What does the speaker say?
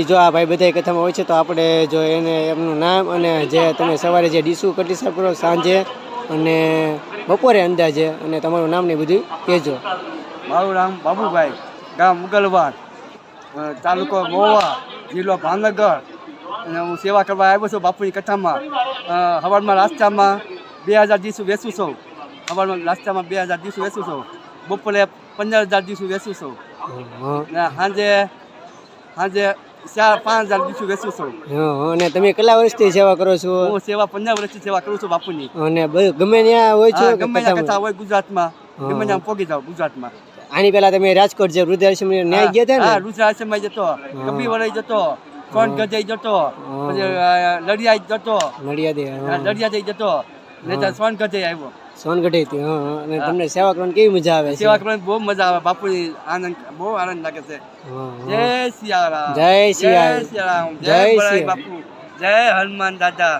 જો આ ભાઈ બધા કથામાં હોય છે તો આપણે જો એને એમનું નામ અને જે તમે સવારે જે ડીશું કટી શકો સાંજે અને બપોરે અંદાજે અને તમારું નામ ને બધું કહેજો. મારું નામ બાબુભાઈ, ગામ મુગલવાડ, તાલુકો મહુવા, જિલ્લો ભાવનગર. અને હું સેવા કરવા આવ્યો છું બાપુની કથામાં. સવારમાં નાસ્તામાં 2000 ડીશું વેચું છું. સવારમાં નાસ્તામાં 2000 ડીશું વેચું છું. બપોરે 15000 ડીશું વેચું છું. ને સાંજે 5000 ડીશું વેચું છું. અને તમે કેટલા વર્ષથી સેવા કરો છો? હું સેવા 15 વર્ષથી સેવા કરું છું બાપુની. અને ગમે ત્યાં હોય છે? ગમે ત્યાં કથા હોય ગુજરાતમાં, ગમે ત્યાં પોગી જાવ ગુજરાતમાં. આની પહેલા તમે રાજકોટ જે વૃદ્ધાશ્રમ ન્યાય ગયા હતા ને? હા, વૃદ્ધાશ્રમમાં જતો, કબી વરાઈ જતો, સોનગઢ જતો, પછી લડિયા જતો, લડિયા જતો, ને ત્યાં સોનગઢ આવ્યો. સોનગઢ થી. અને તમને સેવા કરવાની કેવી મજા આવે છે? સેવા કરવાની બહુ મજા આવે બાપુની. આનંદ, બહુ આનંદ લાગે છે. જય સિયારામ, જય સિયારામ, જય સિયારામ, જય બાપુ, જય હનુમાન દાદા.